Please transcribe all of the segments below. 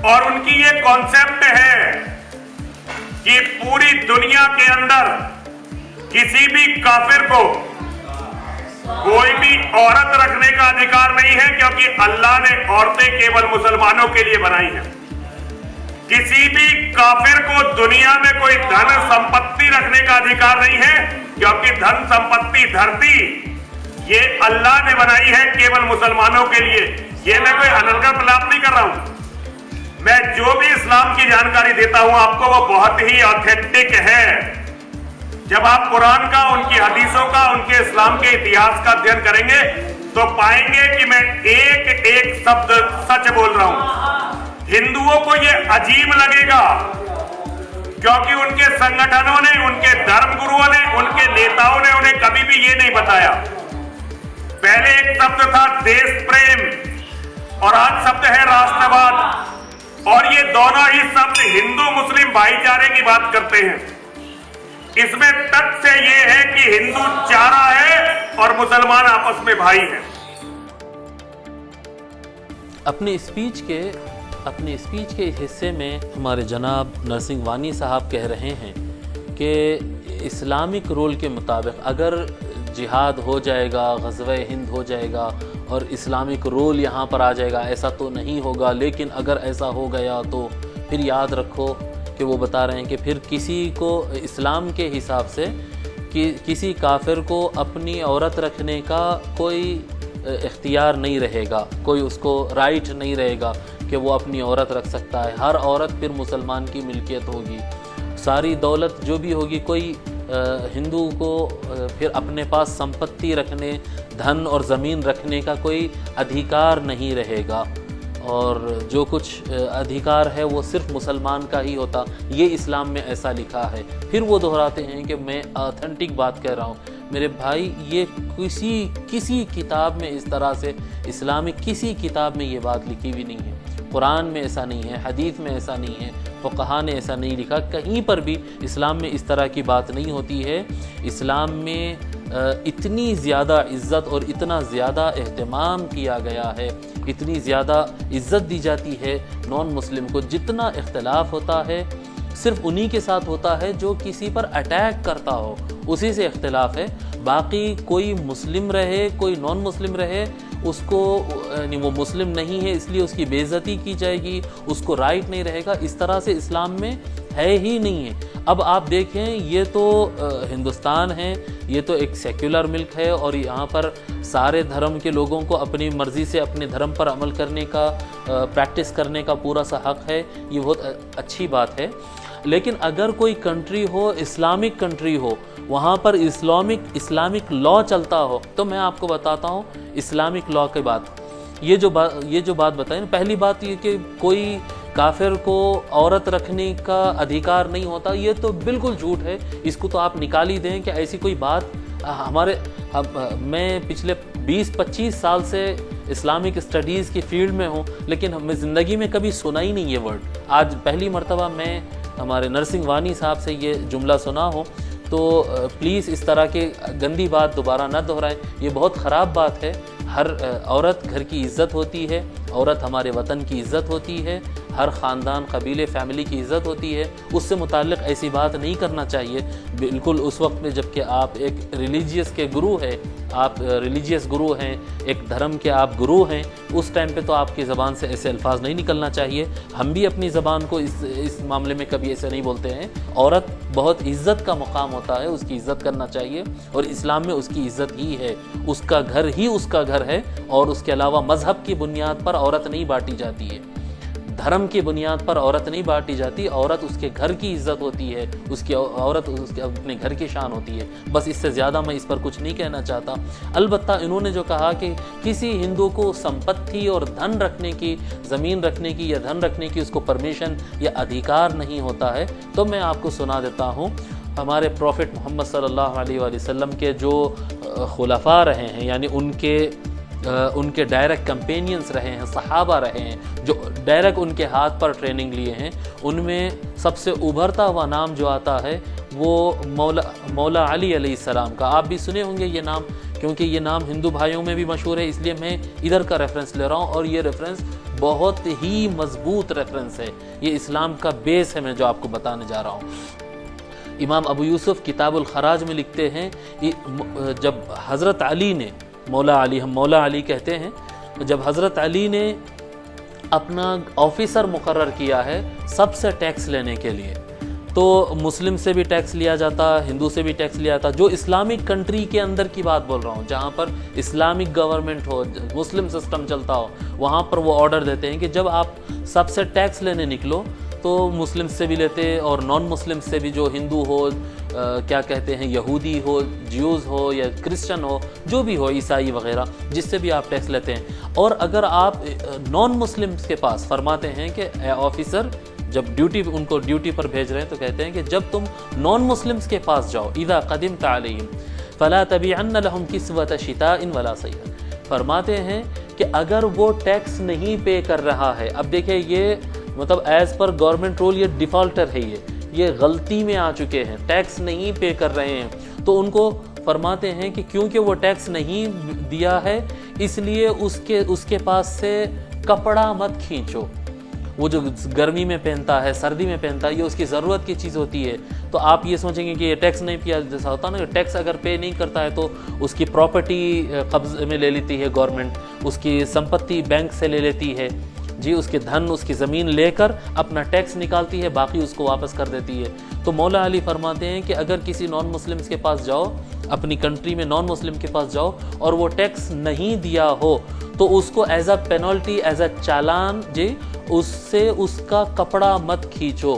اور ان کی یہ کانسیپٹ ہے کہ پوری دنیا کے اندر کسی بھی کافر کو کوئی بھی عورت رکھنے کا ادھیکار نہیں ہے، کیونکہ اللہ نے عورتیں کیول مسلمانوں کے لیے بنائی ہیں۔ کسی بھی کافر کو دنیا میں کوئی دھن سمپتی رکھنے کا ادھیکار نہیں ہے، کیونکہ دھن سمپتی دھرتی یہ اللہ نے بنائی ہے کیول مسلمانوں کے لیے۔ یہ میں کوئی انلگا پلاپ نہیں کر رہا ہوں، میں جو بھی اسلام کی جانکاری دیتا ہوں آپ کو وہ بہت ہی آتھینٹک ہے۔ جب آپ قرآن کا، ان کی حدیثوں کا، ان کے اسلام کے اتہاس کا ادھین کریں گے تو پائیں گے کہ میں ایک ایک شبد سچ بول رہا ہوں۔ ہندوؤں کو یہ عجیب لگے گا کیونکہ ان کے سنگٹھنوں نے، ان کے دھرم گروؤں نے، ان کے نیتاؤں نے انہیں کبھی بھی یہ نہیں بتایا۔ پہلے ایک شبد تھا دیش پریم اور آج شبد ہے راشٹرواد، اور یہ دونوں ہی شبد ہندو مسلم بھائی چارے کی بات کرتے ہیں۔ اس میں تک سے یہ ہے کہ ہندو چارہ ہے اور مسلمان آپس میں بھائی ہیں۔ اپنی اسپیچ کے حصے میں ہمارے جناب نرسنگھ وانی صاحب کہہ رہے ہیں کہ اسلامک رول کے مطابق اگر جہاد ہو جائے گا، غزوہ ہند ہو جائے گا اور اسلامک رول یہاں پر آ جائے گا، ایسا تو نہیں ہوگا، لیکن اگر ایسا ہو گیا تو پھر یاد رکھو کہ وہ بتا رہے ہیں کہ پھر کسی کو اسلام کے حساب سے کسی کافر کو اپنی عورت رکھنے کا کوئی اختیار نہیں رہے گا، کوئی اس کو رائٹ نہیں رہے گا کہ وہ اپنی عورت رکھ سکتا ہے۔ ہر عورت پھر مسلمان کی ملکیت ہوگی، ساری دولت جو بھی ہوگی، کوئی ہندو کو پھر اپنے پاس سمپتی رکھنے، دھن اور زمین رکھنے کا کوئی ادھیکار نہیں رہے گا، اور جو کچھ ادھیکار ہے وہ صرف مسلمان کا ہی ہوتا۔ یہ اسلام میں ایسا لکھا ہے۔ پھر وہ دہراتے ہیں کہ میں آتھینٹک بات کہہ رہا ہوں میرے بھائی، یہ کسی کتاب میں اس طرح سے اسلامک کسی کتاب میں یہ بات لکھی بھی نہیں ہے۔ قرآن میں ایسا نہیں ہے، حدیث میں ایسا نہیں ہے، فقہا نے ایسا نہیں لکھا، کہیں پر بھی اسلام میں اس طرح کی بات نہیں ہوتی ہے۔ اسلام میں اتنی زیادہ عزت اور اتنا زیادہ اہتمام کیا گیا ہے، اتنی زیادہ عزت دی جاتی ہے نان مسلم کو۔ جتنا اختلاف ہوتا ہے صرف انہی کے ساتھ ہوتا ہے جو کسی پر اٹیک کرتا ہو، اسی سے اختلاف ہے۔ باقی کوئی مسلم رہے، کوئی نان مسلم رہے، اس کو یعنی وہ مسلم نہیں ہے اس لیے اس کی بے عزتی کی جائے گی، اس کو رائٹ نہیں رہے گا، اس طرح سے اسلام میں ہے ہی نہیں ہے۔ اب آپ دیکھیں، یہ تو ہندوستان ہے، یہ تو ایک سیکولر ملک ہے، اور یہاں پر سارے دھرم کے لوگوں کو اپنی مرضی سے اپنے دھرم پر عمل کرنے کا، پریکٹس کرنے کا پورا سا حق ہے۔ یہ بہت اچھی بات ہے۔ لیکن اگر کوئی کنٹری ہو، اسلامک کنٹری ہو، وہاں پر اسلامک لا چلتا ہو، تو میں آپ کو بتاتا ہوں اسلامک لا کے بات، یہ جو بات بتائیں، پہلی بات یہ کہ کوئی کافر کو عورت رکھنے کا ادھیکار نہیں ہوتا، یہ تو بالکل جھوٹ ہے۔ اس کو تو آپ نکال ہی دیں کہ ایسی کوئی بات میں پچھلے 20-25 سال سے اسلامک اسٹڈیز کی فیلڈ میں ہوں، لیکن میں زندگی میں کبھی سنا ہی نہیں یہ ورڈ۔ آج پہلی مرتبہ میں ہمارے نرسنگھ وانی صاحب سے یہ جملہ سنا ہوں، تو پلیز اس طرح کی گندی بات دوبارہ نہ دہرائیں، یہ بہت خراب بات ہے۔ ہر عورت گھر کی عزت ہوتی ہے، عورت ہمارے وطن کی عزت ہوتی ہے، ہر خاندان، قبیلے، فیملی کی عزت ہوتی ہے، اس سے متعلق ایسی بات نہیں کرنا چاہیے۔ بالکل اس وقت میں جب کہ آپ ایک ریلیجیس کے گرو ہیں، آپ ریلیجیس گرو ہیں، ایک دھرم کے آپ گرو ہیں، اس ٹائم پہ تو آپ کی زبان سے ایسے الفاظ نہیں نکلنا چاہیے۔ ہم بھی اپنی زبان کو اس معاملے میں کبھی ایسے نہیں بولتے ہیں۔ عورت بہت عزت کا مقام ہوتا ہے، اس کی عزت کرنا چاہیے، اور اسلام میں اس کی عزت ہی ہے، اس کا گھر ہی اس کا گھر ہے، اور اس کے علاوہ مذہب کی بنیاد پر عورت نہیں بانٹی جاتی ہے، دھرم کی بنیاد پر عورت نہیں بانٹی جاتی۔ عورت اس کے گھر کی عزت ہوتی ہے، عورت اس کے اپنے گھر کی شان ہوتی ہے۔ بس اس سے زیادہ میں اس پر کچھ نہیں کہنا چاہتا۔ البتہ انہوں نے جو کہا کہ کسی ہندو کو سمپتی اور دھن رکھنے کی، زمین رکھنے کی یا دھن رکھنے کی اس کو پرمیشن یا ادھیکار نہیں ہوتا ہے، تو میں آپ کو سنا دیتا ہوں۔ ہمارے پروفٹ محمد صلی اللہ علیہ وآلہ وسلم کے جو خلفاء رہے ہیں، یعنی ان کے ڈائریکٹ کمپینینز رہے ہیں، صحابہ رہے ہیں، جو ڈائریکٹ ان کے ہاتھ پر ٹریننگ لیے ہیں، ان میں سب سے ابھرتا ہوا نام جو آتا ہے وہ مولا علی علیہ السلام کا۔ آپ بھی سنے ہوں گے یہ نام، کیونکہ یہ نام ہندو بھائیوں میں بھی مشہور ہے، اس لیے میں ادھر کا ریفرنس لے رہا ہوں، اور یہ ریفرنس بہت ہی مضبوط ریفرنس ہے، یہ اسلام کا بیس ہے، میں جو آپ کو بتانے جا رہا ہوں۔ امام ابو یوسف کتاب الخراج میں لکھتے ہیں، جب حضرت علی نے، مولا علی، ہم مولا علی کہتے ہیں، جب حضرت علی نے اپنا آفیسر مقرر کیا ہے سب سے ٹیکس لینے کے لیے، تو مسلم سے بھی ٹیکس لیا جاتا، ہندو سے بھی ٹیکس لیا جاتا، جو اسلامک کنٹری کے اندر کی بات بول رہا ہوں، جہاں پر اسلامک گورنمنٹ ہو، مسلم سسٹم چلتا ہو، وہاں پر وہ آرڈر دیتے ہیں کہ جب آپ سب سے ٹیکس لینے نکلو تو مسلم سے بھی لیتے اور نان مسلم سے بھی، جو ہندو ہو، کیا کہتے ہیں، یہودی ہو، جیوز ہو یا کرسچن ہو، جو بھی ہو، عیسائی وغیرہ، جس سے بھی آپ ٹیکس لیتے ہیں۔ اور اگر آپ نان مسلم کے پاس، فرماتے ہیں کہ اے آفیسر، جب ان کو ڈیوٹی پر بھیج رہے ہیں تو کہتے ہیں کہ جب تم نان مسلمز کے پاس جاؤ، اذا قدمت علیہم فلا تبعن لهم کسوۃ شتاء ولا صیف، فرماتے ہیں کہ اگر وہ ٹیکس نہیں پے کر رہا ہے، اب دیکھیں یہ مطلب ایز پر گورنمنٹ رول یہ ڈیفالٹر ہے، یہ غلطی میں آ چکے ہیں، ٹیکس نہیں پے کر رہے ہیں، تو ان کو فرماتے ہیں کہ کیونکہ وہ ٹیکس نہیں دیا ہے اس لیے اس کے پاس سے کپڑا مت کھینچو، وہ جو گرمی میں پہنتا ہے، سردی میں پہنتا ہے، یہ اس کی ضرورت کی چیز ہوتی ہے، تو آپ یہ سوچیں گے کہ یہ ٹیکس نہیں پیا، جیسا ہوتا نا کہ ٹیکس اگر پے نہیں کرتا ہے تو اس کی پراپرٹی قبضے میں لے لیتی ہے گورنمنٹ، اس کی سمپتی بینک سے لے لیتی ہے، جی اس کے دھن، اس کی زمین لے کر اپنا ٹیکس نکالتی ہے، باقی اس کو واپس کر دیتی ہے۔ تو مولا علی فرماتے ہیں کہ اگر کسی نان مسلمز کے پاس جاؤ، اپنی کنٹری میں نان مسلم کے پاس جاؤ اور وہ ٹیکس نہیں دیا ہو تو اس کو as a penalty, as a challan, جی اس سے اس کا کپڑا مت کھینچو،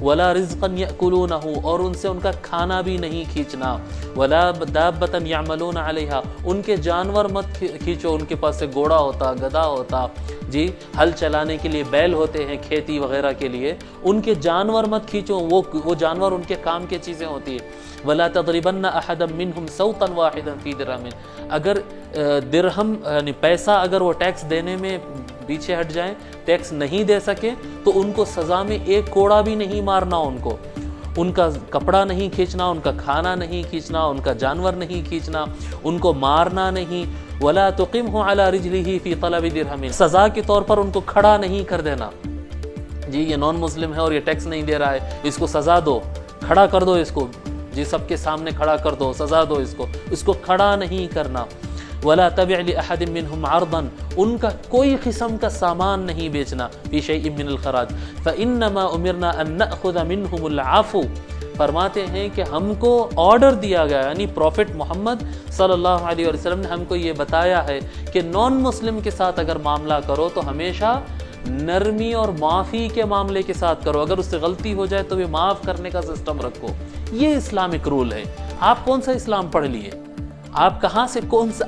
ولا رزقا یأکلونہ، اور ان سے ان کا کھانا بھی نہیں کھینچنا، ولا دابۃ یعملون علیہا، ان کے جانور مت کھینچو، ان کے پاس سے گھوڑا ہوتا، گدھا ہوتا، جی ہل چلانے کے لیے بیل ہوتے ہیں کھیتی وغیرہ کے لیے، ان کے جانور مت کھینچو، وہ جانور ان کے کام کی چیزیں ہوتی ہیں۔ ولا تضربن احدا منهم صوتا واحدا فی درہم، اگر درہم یعنی پیسہ اگر وہ ٹیکس دینے میں پیچھے ہٹ جائیں، ٹیکس نہیں دے سکے، تو ان کو سزا میں ایک کوڑا بھی نہیں مارنا، ان کا کپڑا نہیں کھینچنا، ان کا کھانا نہیں کھینچنا، ان کا جانور نہیں کھینچنا، ان کو مارنا نہیں۔ ولا تقمه على رجله في طلب درہم، سزا کے طور پر ان کو کھڑا نہیں کر دینا، جی یہ نان مسلم ہے اور یہ ٹیکس نہیں دے رہا ہے، اس کو سزا دو، کھڑا کر دو اس کو، جی سب کے سامنے کھڑا کر دو، سزا دو اس کو کھڑا نہیں کرنا۔ ولا تبع لأحد منهم عرضا، ان کا کوئی قسم کا سامان نہیں بیچنا، فی شیء من الخراج فانما امرنا ان ناخذ منهم العفو، فرماتے ہیں کہ ہم کو آرڈر دیا گیا، یعنی پروفٹ محمد صلی اللہ علیہ وسلم نے ہم کو یہ بتایا ہے کہ نان مسلم کے ساتھ اگر معاملہ کرو تو ہمیشہ نرمی اور معافی کے معاملے کے ساتھ کرو، اگر اس سے غلطی ہو جائے تو بھی معاف کرنے کا سسٹم رکھو، یہ اسلامک رول ہے۔ آپ کون سا اسلام پڑھ لیے؟ آپ کہاں سے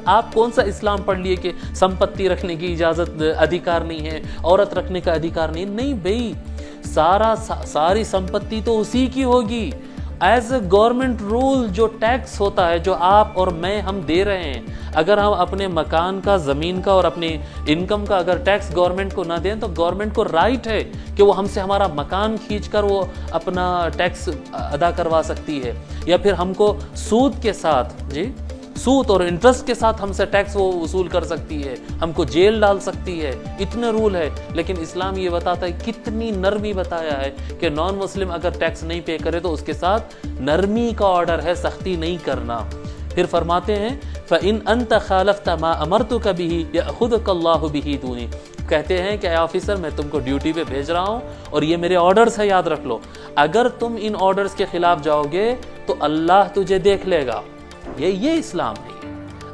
آپ کون سا اسلام پڑھ لیے کہ سمپتی رکھنے کی اجازت ادھیکار نہیں ہے، عورت رکھنے کا ادھیکار نہیں بھئی، ساری سمپتی تو اسی کی ہوگی، ایز اے گورنمنٹ رول جو ٹیکس ہوتا ہے، جو آپ اور میں ہم دے رہے ہیں، اگر ہم اپنے مکان کا، زمین کا اور اپنی انکم کا اگر ٹیکس گورنمنٹ کو نہ دیں تو گورنمنٹ کو رائٹ ہے کہ وہ ہم سے ہمارا مکان کھینچ کر وہ اپنا ٹیکس ادا کروا سکتی ہے، یا پھر ہم کو سود کے ساتھ، جی سود اور انٹرسٹ کے ساتھ ہم سے ٹیکس وہ وصول کر سکتی ہے، ہم کو جیل ڈال سکتی ہے، اتنے رول ہے۔ لیکن اسلام یہ بتاتا ہے، کتنی نرمی بتایا ہے کہ نان مسلم اگر ٹیکس نہیں پے کرے تو اس کے ساتھ نرمی کا آرڈر ہے، سختی نہیں کرنا۔ پھر فرماتے ہیں فَإِنْ أَنْتَ خَالَفْتَ مَا أَمَرْتُكَ بِهِ يَأْخُذُكَ اللَّهُ بِهِ دُونِي، کہتے ہیں کہ اے آفیسر میں تم کو ڈیوٹی پہ بھیج رہا ہوں اور یہ میرے آرڈرز ہے، یاد رکھ لو، اگر تم ان آرڈرز کے خلاف جاؤ گے تو اللہ تجھے دیکھ لے گا، یہ اسلام ہے۔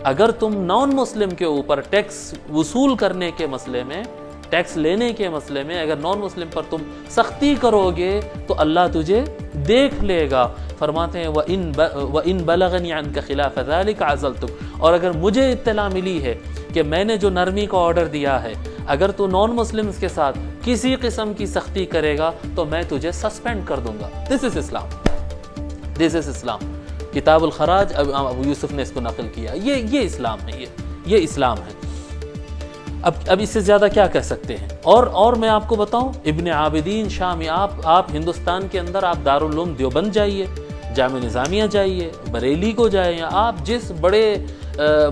اگر تم نان مسلم کے اوپر ٹیکس وصول کرنے کے مسئلے میں، ٹیکس لینے کے مسئلے میں اگر نان مسلم پر تم سختی کرو گے تو اللہ تجھے دیکھ لے گا۔ فرماتے ہیں وَإِن بَلَغَنِي عَنْكَ خِلَافَ ذَلِكَ عَزَلْتُكَ، اور اگر مجھے اطلاع ملی ہے کہ میں نے جو نرمی کا آرڈر دیا ہے، اگر تو نان مسلمز کے ساتھ کسی قسم کی سختی کرے گا تو میں تجھے سسپینڈ کر دوں گا۔ دس از اسلام۔ کتاب الخراج ابو یوسف نے اس کو نقل کیا، یہ اسلام ہے، یہ اسلام ہے۔ اب اس سے زیادہ کیا کہہ سکتے ہیں؟ اور میں آپ کو بتاؤں، ابن عابدین شامی، آپ ہندوستان کے اندر آپ دارالعلوم دیوبند جائیے، جامعہ نظامیہ جائیے، بریلی کو جائیں، آپ جس بڑے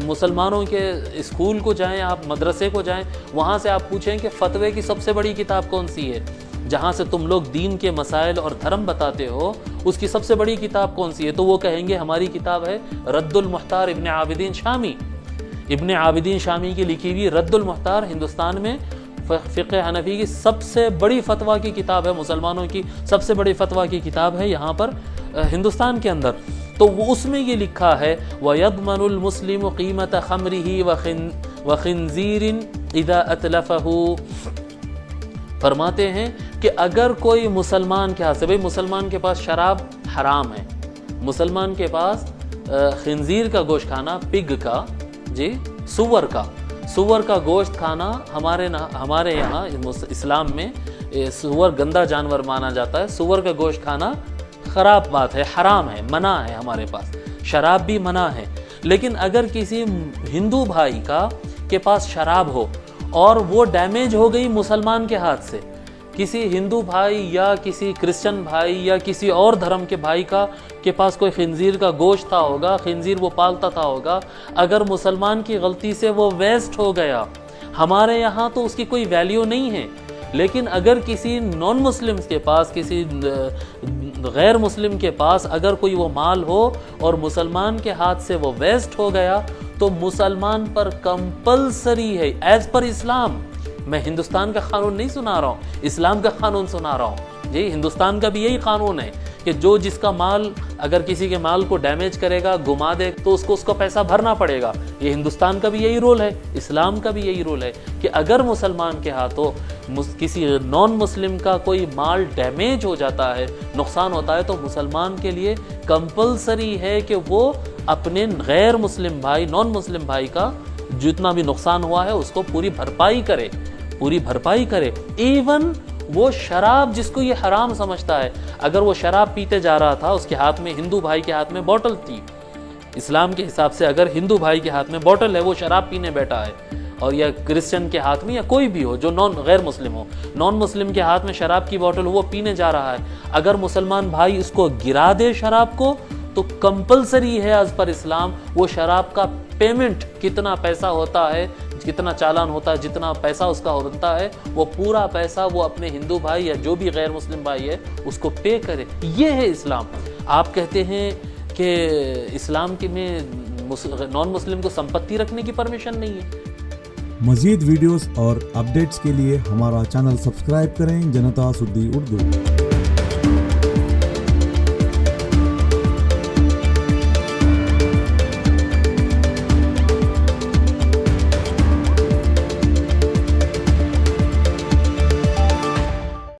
مسلمانوں کے اسکول کو جائیں، آپ مدرسے کو جائیں، وہاں سے آپ پوچھیں کہ فتوے کی سب سے بڑی کتاب کون سی ہے، جہاں سے تم لوگ دین کے مسائل اور دھرم بتاتے ہو، اس کی سب سے بڑی کتاب کون سی ہے، تو وہ کہیں گے ہماری کتاب ہے رد المحتار ابن عابدین شامی۔ ابن عابدین شامی کی لکھی ہوئی رد المحتار ہندوستان میں فقہ حنفی کی سب سے بڑی فتویٰ کی کتاب ہے، مسلمانوں کی سب سے بڑی فتویٰ کی کتاب ہے یہاں پر ہندوستان کے اندر۔ تو وہ اس میں یہ لکھا ہے وَيَضْمَنُ الْمُسْلِمُ قِيمَةَ خَمْرِهِ وَخِنْزِيرٍ إِذَا أَتْلَفَهُ، فرماتے ہیں کہ اگر کوئی مسلمان کے ہاتھ سے، بھئی مسلمان کے پاس شراب حرام ہے، مسلمان کے پاس خنزیر کا گوشت کھانا، پگ کا، جی سور کا گوشت کھانا ہمارے یہاں اسلام میں سور گندا جانور مانا جاتا ہے، سور کا گوشت کھانا خراب بات ہے، حرام ہے، منع ہے ہمارے پاس، شراب بھی منع ہے۔ لیکن اگر کسی ہندو بھائی کے پاس شراب ہو اور وہ ڈیمیج ہو گئی مسلمان کے ہاتھ سے، کسی ہندو بھائی یا کسی کرسچن بھائی یا کسی اور دھرم کے بھائی کے پاس کوئی خنزیر کا گوشت تھا ہوگا، خنزیر وہ پالتا تھا ہوگا، اگر مسلمان کی غلطی سے وہ ویسٹ ہو گیا، ہمارے یہاں تو اس کی کوئی ویلیو نہیں ہے۔ لیکن اگر کسی نان مسلم کے پاس، کسی غیر مسلم کے پاس اگر کوئی وہ مال ہو اور مسلمان کے ہاتھ سے وہ ویسٹ ہو گیا، تو مسلمان پر کمپلسری ہے ایز پر اسلام۔ میں ہندوستان کا قانون نہیں سنا رہا ہوں، اسلام کا قانون سنا رہا ہوں۔ جی ہندوستان کا بھی یہی قانون ہے کہ جو جس کا مال اگر کسی کے مال کو ڈیمیج کرے گا، گما دے، تو اس کو پیسہ بھرنا پڑے گا۔ یہ ہندوستان کا بھی یہی رول ہے، اسلام کا بھی یہی رول ہے کہ اگر مسلمان کے ہاتھوں کسی نان مسلم کا کوئی مال ڈیمیج ہو جاتا ہے، نقصان ہوتا ہے، تو مسلمان کے لیے کمپلسری ہے کہ وہ اپنے غیر مسلم بھائی، نان مسلم بھائی کا جتنا بھی نقصان ہوا ہے اس کو پوری بھرپائی کرے۔ ایون وہ شراب جس کو یہ حرام سمجھتا ہے، اگر وہ شراب پیتے جا رہا تھا، اس کے ہاتھ میں، ہندو بھائی کے ہاتھ میں بوٹل تھی، اسلام کے حساب سے اگر ہندو بھائی کے ہاتھ میں بوٹل ہے، وہ شراب پینے بیٹھا ہے، اور یا کرسچن کے ہاتھ میں یا کوئی بھی ہو جو غیر مسلم ہو، نان مسلم کے ہاتھ میں شراب کی بوٹل وہ پینے جا رہا ہے، اگر مسلمان بھائی اس کو گرا دے شراب کو، تو کمپلسری ہے از پر اسلام وہ شراب کا پیمنٹ، کتنا پیسہ ہوتا ہے، کتنا چالان ہوتا ہے، جتنا پیسہ اس کا ہوتا ہے، وہ پورا پیسہ وہ اپنے ہندو بھائی یا جو بھی غیر مسلم بھائی ہے اس کو پے کرے۔ یہ ہے اسلام۔ آپ کہتے ہیں کہ اسلام میں نان مسلم کو سمپتی رکھنے کی پرمیشن نہیں ہے۔ مزید ویڈیوز اور اپڈیٹس کے لیے ہمارا چینل سبسکرائب کریں، جنتا سدی اردو۔